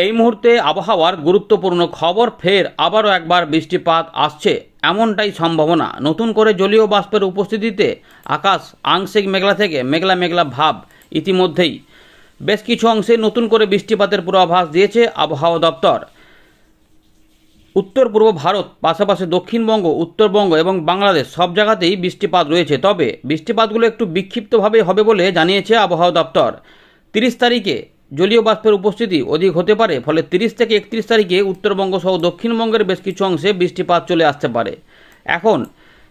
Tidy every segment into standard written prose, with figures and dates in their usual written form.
এই মুহূর্তে আবহাওয়ার গুরুত্বপূর্ণ খবর, ফের আবারও একবার বৃষ্টিপাত আসছে এমনটাই সম্ভাবনা। নতুন করে জলীয় বাষ্পের উপস্থিতিতে আকাশ আংশিক মেঘলা থেকে মেঘলা মেঘলা ভাব। ইতিমধ্যেই বেশ কিছু অংশে নতুন করে বৃষ্টিপাতের পূর্বাভাস দিয়েছে আবহাওয়া দপ্তর। উত্তর পূর্ব ভারত, পাশাপাশি দক্ষিণবঙ্গ, উত্তরবঙ্গ এবং বাংলাদেশ সব জায়গাতেই বৃষ্টিপাত রয়েছে। তবে বৃষ্টিপাতগুলো একটু বিক্ষিপ্তভাবে হবে বলে জানিয়েছে আবহাওয়া দপ্তর। 30 তারিখে জলীয় বাষ্পের উপস্থিতি অধিক হতে পারে, ফলে 30 থেকে 31 তারিখে উত্তরবঙ্গ সহ দক্ষিণবঙ্গের বেশ কিছু অংশে বৃষ্টিপাত চলে আসতে পারে। এখন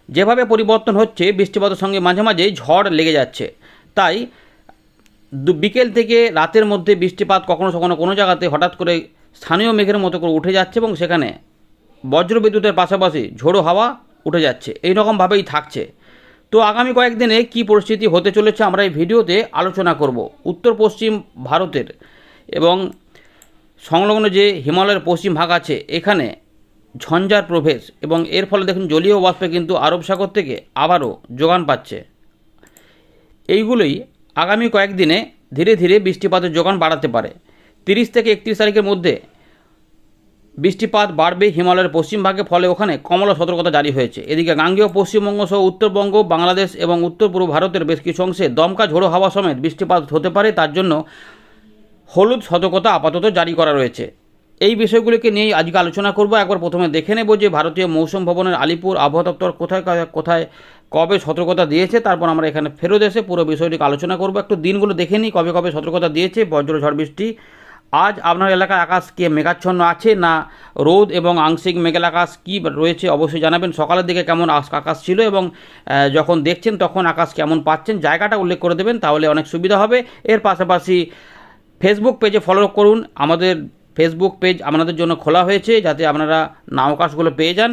যেভাবে পরিবর্তন হচ্ছে, বৃষ্টিপাতের সঙ্গে মাঝে মাঝে ঝড় লেগে যাচ্ছে, তাই বিকেল থেকে রাতের মধ্যে বৃষ্টিপাত কখনো কখনো কোনো জায়গাতে হঠাৎ করে স্থানীয় মেঘের মতো করে উঠে যাচ্ছে এবং সেখানে বজ্রবিদ্যুতের পাশাপাশি ঝোড়ো হাওয়া উঠে যাচ্ছে। এই রকমভাবেই থাকছে। তো আগামী কয়েকদিনে কী পরিস্থিতি হতে চলেছে আমরা এই ভিডিওতে আলোচনা করব। উত্তর পশ্চিম ভারতের এবং সংলগ্ন যে হিমালয়ের পশ্চিম ভাগ আছে, এখানে ঝঞ্ঝার প্রবেশ এবং এর ফলে দেখুন জলীয় বাষ্পে কিন্তু আরব সাগর থেকে আবারও যোগান পাচ্ছে। এইগুলোই আগামী কয়েকদিনে ধীরে ধীরে বৃষ্টিপাতের যোগান বাড়াতে পারে। 30 থেকে 31 তারিখের মধ্যে বৃষ্টিপাত বাড়বে হিমালয়ের পশ্চিম ভাগে, ফলে ওখানে কমলা সতর্কতা জারি হয়েছে। এদিকে গাঙ্গেয় পশ্চিমবঙ্গ সহ উত্তরবঙ্গ, বাংলাদেশ এবং উত্তর পূর্ব ভারতের বেশ কিছু অংশে দমকা ঝোড়ো হাওয়া সমেত বৃষ্টিপাত হতে পারে। তার জন্য হলুদ সতর্কতা আপাতত জারি করা রয়েছে। এই বিষয়গুলিকে নিয়েই আজকে আলোচনা করব। একবার প্রথমে দেখে নেব যে ভারতীয় মৌসুম ভবনের আলিপুর আবহাওয়া দপ্তর কোথায় কোথায় কবে সতর্কতা দিয়েছে। তারপর আমরা এখানে ফেরত এসে পুরো বিষয়টিকে আলোচনা করব। একটু দিনগুলো দেখে নিই কবে কবে সতর্কতা দিয়েছে। বজ্র ঝড় বৃষ্টি আজ আপনার এলাকায় আকাশ কি মেঘাচ্ছন্ন আছে না রোদ এবং আংশিক মেঘলা আকাশ কী রয়েছে অবশ্যই জানাবেন। সকালের দিকে কেমন আকাশ ছিল এবং যখন দেখছেন তখন আকাশ কেমন পাচ্ছেন জায়গাটা উল্লেখ করে দেবেন, তাহলে অনেক সুবিধা হবে। এর পাশাপাশি ফেসবুক পেজে ফলো করুন। আমাদের ফেসবুক পেজ আপনাদের জন্য খোলা হয়েছে যাতে আপনারা নামকাশগুলো পেয়ে যান,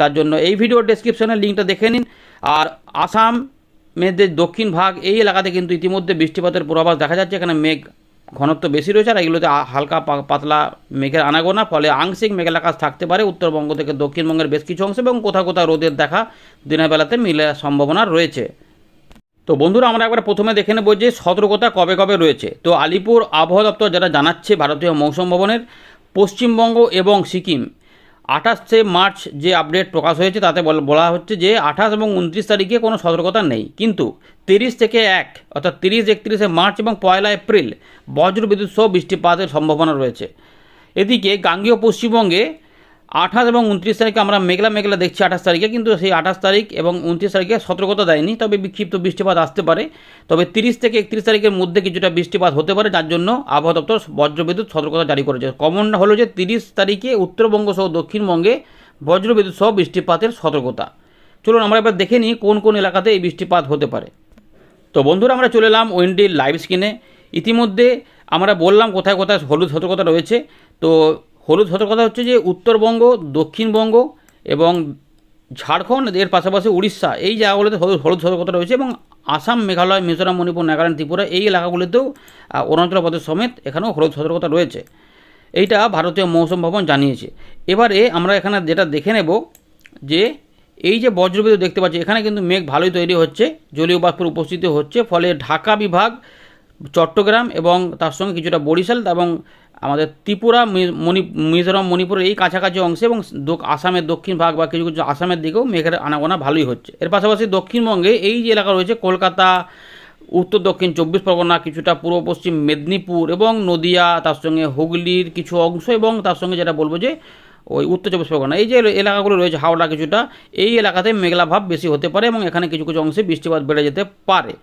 তার জন্য এই ভিডিওর ডেসক্রিপশনের লিঙ্কটা দেখে নিন। আর আসাম মেঘের দক্ষিণ ভাগ এই এলাকাতে কিন্তু ইতিমধ্যে বৃষ্টিপাতের পূর্বাভাস দেখা যাচ্ছে। এখানে মেঘ ঘনত্ব বেশি রয়েছে আর এগুলোতে হালকা পাতলা মেঘের আনাগোনা, ফলে আংশিক মেঘলা আকাশ থাকতে পারে উত্তরবঙ্গ থেকে দক্ষিণবঙ্গের বেশ কিছু অংশ এবং কোথাও কোথাও রোদের দেখা দিনের বেলাতে মিলে সম্ভাবনা রয়েছে। তো বন্ধুরা, আমরা একবার প্রথমে দেখে নেব যে সতর্কতা কবে কবে রয়েছে। তো আলিপুর আবহাওয়া দপ্তর যারা জানাচ্ছে ভারতীয় মৌসুম ভবনের, পশ্চিমবঙ্গ এবং সিকিম 28শে মার্চ যে আপডেট প্রকাশ হয়েছে তাতে বলা হচ্ছে যে 28 এবং 29 তারিখে কোনো সতর্কতা নেই, কিন্তু 30 থেকে 1 অর্থাৎ 30-31শে মার্চ এবং 1 এপ্রিল বজ্রবিদ্যুৎ সহ বৃষ্টিপাতের সম্ভাবনা রয়েছে। এদিকে গাঙ্গেয় পশ্চিমবঙ্গে 28 এবং 29 তারিখে আমরা মেঘলা মেঘলা দেখছি 28 তারিখে, কিন্তু সেই 28 তারিখ এবং 29 তারিখে সতর্কতা দেয়নি, তবে বিক্ষিপ্ত বৃষ্টিপাত আসতে পারে। তবে 30 থেকে 31 তারিখের মধ্যে কিছুটা বৃষ্টিপাত হতে পারে, যার জন্য আবহাওয়া দপ্তর বজ্রবিদ্যুৎ সতর্কতা জারি করেছে। কমন হলো যে 30 তারিখে উত্তরবঙ্গ সহ দক্ষিণবঙ্গে বজ্রবিদ্যুৎ সহ বৃষ্টিপাতের সতর্কতা। চলুন আমরা এবার দেখে নিই কোন কোন এলাকাতে এই বৃষ্টিপাত হতে পারে। তো বন্ধুরা, আমরা চলে এলাম উইন্ডির লাইভ স্ক্রিনে। ইতিমধ্যে আমরা বললাম কোথায় কোথায় হলুদ সতর্কতা রয়েছে। তো হলুদ সতর্কতা হচ্ছে যে উত্তরবঙ্গ, দক্ষিণবঙ্গ এবং ঝাড়খণ্ড, এর পাশাপাশি উড়িষ্যা এই জায়গাগুলোতে হলুদ সতর্কতা রয়েছে এবং আসাম, মেঘালয়, মিজোরাম, মণিপুর, নাগাল্যান্ড, ত্রিপুরা এই এলাকাগুলিতেও অরুণাচল প্রদেশ সমেত এখানেও হলুদ সতর্কতা রয়েছে। এইটা ভারতীয় মৌসুম ভবন জানিয়েছে। এবারে আমরা এখানে যেটা দেখে নেব যে এই যে বজ্রবিদ্যুৎ দেখতে পাচ্ছি, এখানে কিন্তু মেঘ ভালোই তৈরি হচ্ছে, জলীয় বাষ্পের উপস্থিতি হচ্ছে, ফলে ঢাকা বিভাগ, চট্টগ্রাম এবং তার সঙ্গে কিছুটা বরিশাল এবং আমাদের ত্রিপুরা, মিজোরাম, মণিপুরের এই কাছাকাছি অংশে এবং আসামের দক্ষিণ ভাগ বা কিছু কিছু আসামের দিকেও মেঘের আনাগোনা ভালোই হচ্ছে। এর পাশাপাশি দক্ষিণবঙ্গে এই যে এলাকা রয়েছে কলকাতা, উত্তর দক্ষিণ 24 পরগনা, কিছুটা পূর্ব পশ্চিম মেদিনীপুর এবং নদিয়া, তার সঙ্গে হুগলির কিছু অংশ এবং তার সঙ্গে যেটা বলবো যে ওই উত্তর 24 পরগনা এই যে এলাকাগুলো রয়েছে, হাওড়া কিছুটা, এই এলাকাতে মেঘলা ভাব বেশি হতে পারে এবং এখানে কিছু কিছু অংশে বৃষ্টিপাত বেড়ে যেতে পারে।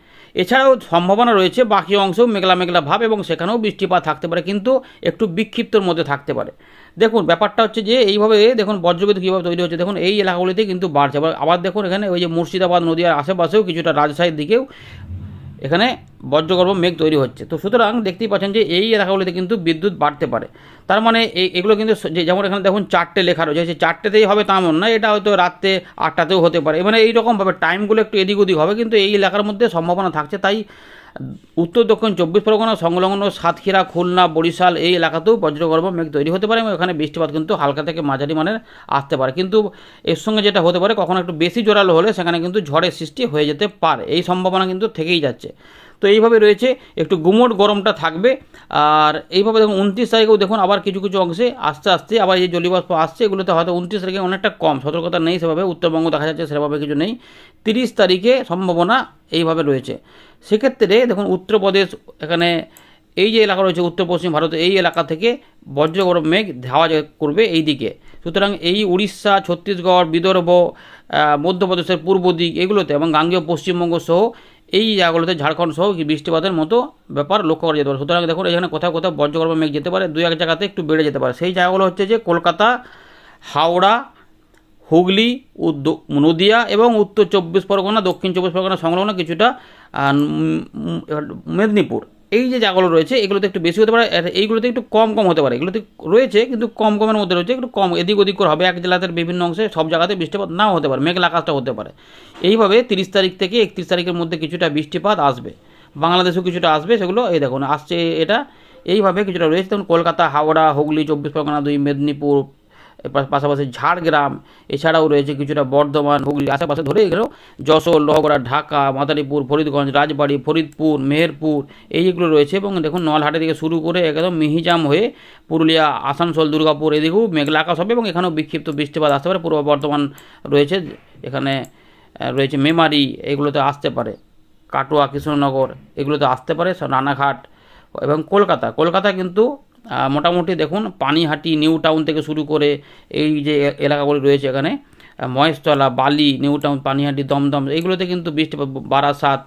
এছাড়াও সম্ভাবনা রয়েছে বাকি অংশেও মেঘলা মেঘলা ভাব এবং সেখানেও বৃষ্টিপাত থাকতে পারে, কিন্তু একটু বিক্ষিপ্তর মধ্যে থাকতে পারে। দেখুন ব্যাপারটা হচ্ছে যে এইভাবে দেখুন বজ্রবিদ্যুৎ কীভাবে তৈরি হচ্ছে, দেখুন এই এলাকাগুলিতে কিন্তু বাড়ছে। আবার দেখুন এখানে ওই যে মুর্শিদাবাদ, নদীয়ার আশেপাশেও কিছুটা রাজশাহীর দিকেও এখানে বজ্রগর্ভ মেঘ তৈরি হচ্ছে। তো সুতরাং দেখতেই পাচ্ছেন যে এই এলাকাগুলিতে কিন্তু বিদ্যুৎ বাড়তে পারে। তার মানে এগুলো কিন্তু যেমন এখানে দেখুন 4টে লেখা রয়েছে, সেই 4টেতেই হবে তা মন না, এটা হয়তো রাত্রে 8টাতেও হতে পারে। মানে এইরকমভাবে টাইমগুলো একটু এদিক ওদিক হবে, কিন্তু এই এলাকার মধ্যে সম্ভাবনা থাকছে। তাই উত্তর দক্ষিণ 24 পরগনা সংলগ্ন সাতক্ষীরা, খুলনা, বরিশাল এই এলাকাতেও বজ্রগর্ভ মেঘ তৈরি হতে পারে এবং এখানে বৃষ্টিপাত কিন্তু হালকা থেকে মাঝারি মানের আসতে পারে। কিন্তু এর সঙ্গে যেটা হতে পারে, কখনো একটু বেশি জোরালো হলে সেখানে কিন্তু ঝড়ের সৃষ্টি হয়ে যেতে পারে, এই সম্ভাবনা কিন্তু থেকেই যাচ্ছে। তো এইভাবে রয়েছে, একটু গুমোট গরমটা থাকবে। আর এইভাবে দেখুন 29 তারিখেও দেখুন আবার কিছু কিছু অংশে আস্তে আস্তে আবার এই জলীয় বাষ্প আসছে, এগুলোতে হয়তো 29 তারিখে অনেকটা কম, সতর্কতা নেই সেভাবে, উত্তরবঙ্গ দেখা যাচ্ছে সেভাবে কিছু নেই। 30 তারিখে সম্ভাবনা এইভাবে রয়েছে। সেক্ষেত্রে দেখুন উত্তরপ্রদেশ, এখানে এই যে এলাকা রয়েছে উত্তর পশ্চিম ভারতে, এই এলাকা থেকে বজ্রগর্ভ মেঘ ধাওয়া করবে এই দিকে। সুতরাং এই উড়িষ্যা, ছত্তিশগড়, বিদর্ভ, মধ্যপ্রদেশের পূর্ব দিক এগুলোতে এবং গাঙ্গেয় পশ্চিমবঙ্গ সহ এই জায়গাগুলোতে, ঝাড়খণ্ড সহ বৃষ্টিপাতের মতো ব্যাপার লক্ষ্য করা যেতে পারে। সুতরাং দেখুন এখানে কোথাও কোথাও বজ্রগর্ভ মেঘ যেতে পারে, দু এক জায়গাতে একটু বেড়ে যেতে পারে। সেই জায়গাগুলো হচ্ছে যে কলকাতা, হাওড়া, হুগলি, নদিয়া এবং উত্তর 24 পরগনা, দক্ষিণ 24 পরগনা সংলগ্ন কিছুটা মেদিনীপুর, এই যে জায়গাগুলো রয়েছে এগুলোতে একটু বেশি হতে পারে, এইগুলোতে একটু কম কম হতে পারে। এগুলোতে রয়েছে কিন্তু কম কমের মধ্যে রয়েছে, একটু কম এদিক ওদিক করে হবে। এক জেলাতে বিভিন্ন অংশে সব জায়গাতে বৃষ্টিপাত নাও হতে পারে, মেঘলা আকাশটা হতে পারে। এইভাবে 30 তারিখ থেকে 31 তারিখের মধ্যে কিছুটা বৃষ্টিপাত আসবে, বাংলাদেশেও কিছুটা আসবে। সেগুলো এই দেখুন আসছে, এটা এইভাবে কিছুটা রয়েছে। তখন কলকাতা, হাওড়া, হুগলি, 24 পরগনা 2, মেদিনীপুর, পাশাপাশি ঝাড়গ্রাম, এছাড়াও রয়েছে কিছুটা বর্ধমান, হুগলি আশেপাশে ধরে গেলেও যশোর, লোহাগড়া, ঢাকা, মাদারীপুর, ফরিদগঞ্জ, রাজবাড়ী, ফরিদপুর, মেহেরপুর এইগুলো রয়েছে। এবং দেখুন নলহাটি থেকে শুরু করে একদম মিহিজাম হয়ে পুরুলিয়া, আসানসোল, দুর্গাপুর এদিকেও মেঘলা আকাশ হবে এবং এখানেও বিক্ষিপ্ত বৃষ্টিপাত আসতে পারে। পূর্ব বর্ধমান রয়েছে, এখানে রয়েছে মেমারি, এগুলোতে আসতে পারে। কাটোয়া, কৃষ্ণনগর এগুলোতে আসতে পারে, রানাঘাট এবং কলকাতা কিন্তু মোটামুটি দেখুন পানিহাটি, নিউ টাউন থেকে শুরু করে এই যে এলাকাগুলি রয়েছে এখানে, মহেশতলা, বালি, নিউ টাউন, পানিহাটি, দমদম এইগুলোতে কিন্তু বৃষ্টিপাত, বারাসাত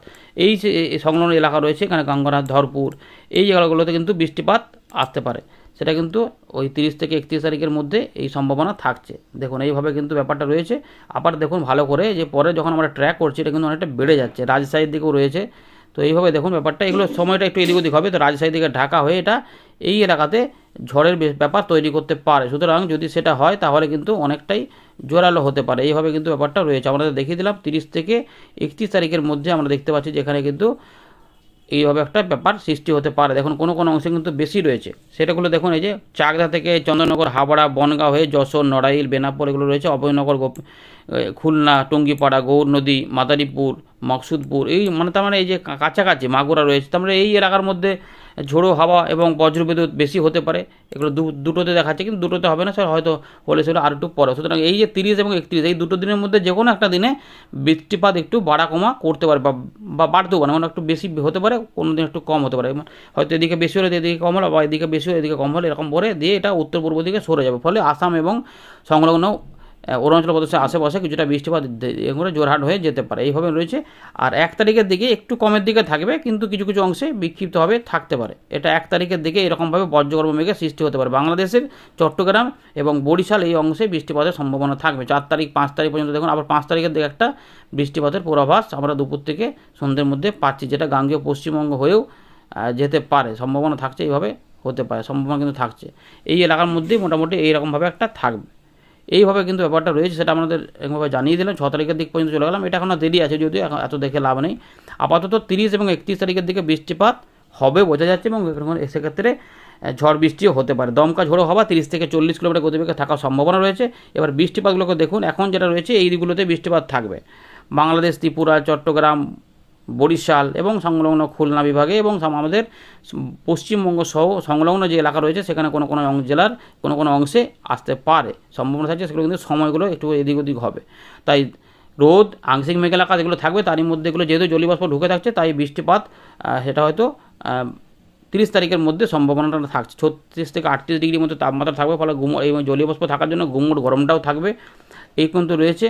এই যে সংলগ্ন এলাকা রয়েছে এখানে, গঙ্গারাত, ধরপুর এই জায়গাগুলোতে কিন্তু বৃষ্টিপাত আসতে পারে। সেটা কিন্তু ওই 30 থেকে 31 তারিখের মধ্যে এই সম্ভাবনা থাকছে। দেখুন এইভাবে কিন্তু ব্যাপারটা রয়েছে। আবার দেখুন ভালো করে যে পরে যখন আমরা ট্র্যাক করছি এটা কিন্তু অনেকটা বেড়ে যাচ্ছে, রাজশাহীর দিকেও রয়েছে। তো এইভাবে দেখুন ব্যাপারটা, এগুলো সময়টা একটু এদিক ওদিক হবে। তো রাজশাহী দিকে ঢাকা হয়ে এটা এই এলাকাতে ঝড়ের ব্যাপার তৈরি করতে পারে। সুতরাং যদি সেটা হয় তাহলে কিন্তু অনেকটাই জোরালো হতে পারে। এইভাবে কিন্তু ব্যাপারটা রয়েছে, আমরা দেখিয়ে দিলাম 30 থেকে 31 তারিখের মধ্যে আমরা দেখতে পাচ্ছি যে এখানে কিন্তু এইভাবে একটা ব্যাপার সৃষ্টি হতে পারে। দেখুন কোনো কোনো অংশে কিন্তু বেশি রয়েছে, সেটাগুলো দেখুন এই যে চাকদা থেকে চন্দননগর, হাবড়া, বনগাঁ হয়ে যশোর, নড়াইল, বেনাপোল এগুলো রয়েছে, অভয়নগর, খুলনা, টঙ্গিপাড়া, গৌর নদী, মাদারীপুর, মকসুদপুর এই তার মানে এই যে কাছাকাছি মাগুরা রয়েছে। তার মানে এই এলাকার মধ্যে ঝোড়ো হাওয়া এবং বজ্রবিদ্যুৎ বেশি হতে পারে। এগুলো দুটোতে দেখাচ্ছে, কিন্তু দুটোতে হবে না স্যার, হয়তো হলে সেগুলো আর একটু পরে। সুতরাং এই যে 30 এবং 31 এই দুটো দিনের মধ্যে যে কোনো একটা দিনে বৃষ্টিপাত একটু বাড়া কমা করতে পারে, বা বাড়তেও পারে, মানে একটু বেশি হতে পারে, কোনো দিন একটু কম হতে পারে। হয়তো এদিকে বেশি হলে এদিকে কম হলো, বা এদিকে বেশি হলে এদিকে কম হলে, এরকম করে দিয়ে এটা উত্তর পূর্ব দিকে সরে যাবে। ফলে আসাম এবং সংলগ্ন অরুণাচল প্রদেশের আশেপাশে কিছুটা বৃষ্টিপাত এগুলো জোরহাট হয়ে যেতে পারে। এইভাবে রয়েছে। আর 1 তারিখের দিকে একটু কমের দিকে থাকবে, কিন্তু কিছু কিছু অংশে বিক্ষিপ্তভাবে থাকতে পারে। এটা 1 তারিখের দিকে এরকমভাবে বজ্রগর্ভ মেঘের সৃষ্টি হতে পারে। বাংলাদেশের চট্টগ্রাম এবং বরিশাল এই অংশে বৃষ্টিপাতের সম্ভাবনা থাকবে 4 তারিখ 5 তারিখ পর্যন্ত। দেখুন আবার 5 তারিখের দিকে একটা বৃষ্টিপাতের পূর্বাভাস আমরা দুপুর থেকে সন্ধ্যের মধ্যে পাচ্ছি, যেটা গাঙ্গেয় পশ্চিমবঙ্গ হয়েও যেতে পারে, সম্ভাবনা থাকছে। এইভাবে হতে পারে, সম্ভাবনা কিন্তু থাকছে। এই এলাকার মধ্যেই মোটামুটি এইরকমভাবে একটা থাকবে। এইভাবে কিন্তু ব্যাপারটা রয়েছে, সেটা আমাদের একভাবে জানিয়ে দিলাম। 6 তারিখের দিক পর্যন্ত চলে গেলাম, এটা এখনও দেরি আছে, যদিও এখন এত দেখে লাভ নেই। আপাতত 30 এবং 31 তারিখের দিকে বৃষ্টিপাত হবে বোঝা যাচ্ছে, এবং সেক্ষেত্রে ঝড় বৃষ্টিও হতে পারে। দমকা ঝোড়ো হওয়া 30 থেকে 40 কিলোমিটার গতিবেগে থাকার সম্ভাবনা রয়েছে। এবার বৃষ্টিপাতগুলোকে দেখুন, এখন যেটা রয়েছে এই দিকগুলোতে বৃষ্টিপাত থাকবে। বাংলাদেশ, ত্রিপুরা, চট্টগ্রাম, বরিশাল এবং সংলগ্ন খুলনা বিভাগে এবং আমাদের পশ্চিমবঙ্গ সহ সংলগ্ন যে এলাকা রয়েছে সেখানে কোনো কোনো জেলার কোনো কোনো অংশে আসতে পারে, সম্ভাবনা থাকছে। সেগুলো কিন্তু সময়গুলো একটু এদিক ওদিক হবে। তাই রোদ, আংশিক মেঘলা আকাশ এগুলো থাকবে, তারই মধ্যে এগুলো যেহেতু জলীয়বাষ্প ঢুকে থাকছে, তাই বৃষ্টিপাত সেটা হয়তো 30 তারিখের মধ্যে সম্ভাবনাটা থাকছে। 36 থেকে 38 ডিগ্রির মধ্যে তাপমাত্রা থাকবে, ফলে এই জলীয়বাষ্প থাকার জন্য গুমোট গরমটাও থাকবে, এই কিন্তু রয়েছে।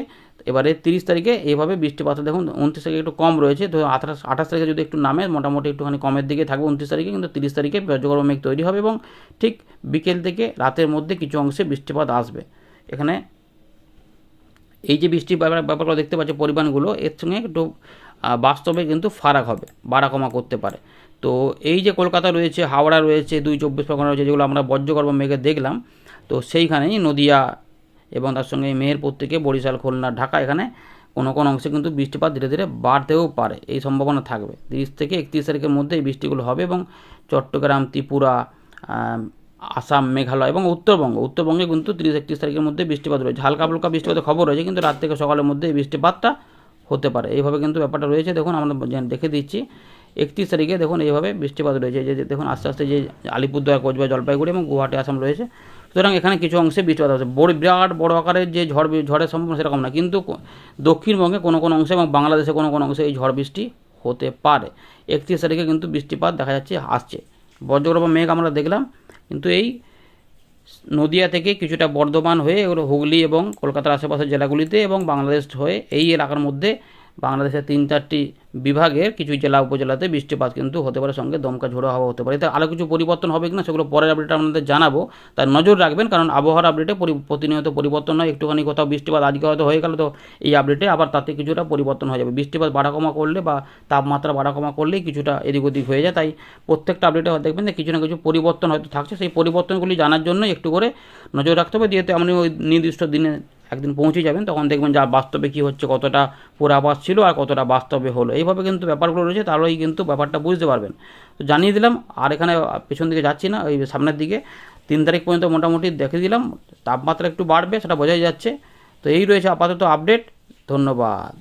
এবারে 30 তারিখে এইভাবে বৃষ্টিপাত দেখুন 29 তারিখে একটু কম রয়েছে, তো 28 তারিখে যদি একটু নামে মোটামুটি একটুখানি কমের দিকে থাকবে 29 তারিখে, কিন্তু 30 তারিখে বজ্রগর্ভ মেঘ তৈরি হবে এবং ঠিক বিকেল থেকে রাতের মধ্যে কিছু অংশে বৃষ্টিপাত আসবে। এখানে এই যে বৃষ্টির ব্যাপারগুলো দেখতে পাচ্ছি পরিমাণগুলো, এর সঙ্গে একটু বাস্তবে কিন্তু ফারাক হবে, বাড়া কমা করতে পারে। তো এই যে কলকাতা রয়েছে, হাওড়া রয়েছে, 2 24 পরগনা রয়েছে, যেগুলো আমরা বজ্রগর্ভ মেঘে দেখলাম, তো সেইখানেই নদিয়া এবং তার সঙ্গে মেহেরপুর থেকে বরিশাল, খুলনা, ঢাকা এখানে কোনো কোনো অংশে কিন্তু বৃষ্টিপাত ধীরে ধীরে বাড়তেও পারে, এই সম্ভাবনা থাকবে। 30 থেকে 31 তারিখের মধ্যে এই বৃষ্টিগুলো হবে এবং চট্টগ্রাম, ত্রিপুরা, আসাম, মেঘালয় এবং উত্তরবঙ্গে কিন্তু 30-31 তারিখের মধ্যে বৃষ্টিপাত রয়েছে। হালকা হালকা বৃষ্টিপাতের খবর রয়েছে, কিন্তু রাত থেকে সকালের মধ্যে এই বৃষ্টিপাতটা হতে পারে। এইভাবে কিন্তু ব্যাপারটা রয়েছে। দেখুন আমরা দেখে দিচ্ছি 31 তারিখে দেখুন এইভাবে বৃষ্টিপাত রয়েছে, যে দেখুন আস্তে আস্তে যে আলিপুরদুয়ার, কোচবিহার, জলপাইগুড়ি এবং গুয়াহাটি, আসাম রয়েছে। সুতরাং এখানে কিছু অংশে বৃষ্টিপাত আছে, বিরাট বড় আকারের যে ঝড়ের সম্ভাবনা সেরকম না, কিন্তু দক্ষিণবঙ্গে কোনো কোনো অংশে এবং বাংলাদেশে কোনো কোনো অংশে এই ঝড় বৃষ্টি হতে পারে। 31 তারিখে কিন্তু বৃষ্টিপাত দেখা যাচ্ছে আসছে। বজ্রগর্ভ মেঘ আমরা দেখলাম, কিন্তু এই নদিয়া থেকে কিছুটা বর্ধমান হয়ে এগুলো হুগলি এবং কলকাতার আশেপাশের জেলাগুলিতে এবং বাংলাদেশ হয়ে এই এলাকার মধ্যে বাংলাদেশের 3-4টি বিভাগের কিছু জেলা উপজেলাতে বৃষ্টিপাত কিন্তু হতে পারে, সঙ্গে দমকা ঝোড়ো হাওয়া হতে পারে। এতে আরও কিছু পরিবর্তন হবে কিনা সেগুলো পরের আপডেটে আপনাদের জানাবো, তার নজর রাখবেন, কারণ আবহাওয়ার আপডেটে প্রতিনিয়ত পরিবর্তন হয়। একটুখানি কোথাও বৃষ্টিপাত আজকে হয়তো হয়ে গেল, তো এই আপডেটে আবার তাতে কিছুটা পরিবর্তন হয়ে যাবে। বৃষ্টিপাত বাড়া কমা করলে বা তাপমাত্রা বাড়া কমা করলেই কিছুটা এদিক ওদিক হয়ে যায়, তাই প্রত্যেকটা আপডেটে দেখবেন যে কিছু না কিছু পরিবর্তন হয়তো থাকছে। সেই পরিবর্তনগুলি জানার জন্য একটু করে নজর রাখতে হবে, যেহেতু আপনি ওই নির্দিষ্ট দিনে একদিন পৌঁছে যাবেন, তখন দেখবেন যা বাস্তবে কী হচ্ছে, কতটা পূর্বাভাস ছিল আর কতটা বাস্তবে হলো। এইভাবে কিন্তু ব্যাপারগুলো রয়েছে, তাহলেই কিন্তু ব্যাপারটা বুঝতে পারবেন। তো জানিয়ে দিলাম, আর এখানে পেছন দিকে যাচ্ছি না, ওই সামনের দিকে 3 তারিখ পর্যন্ত মোটামুটি দেখে দিলাম। তাপমাত্রা একটু বাড়বে সেটা বোঝাই যাচ্ছে। তো এই রয়েছে আপাতত আপডেট। ধন্যবাদ।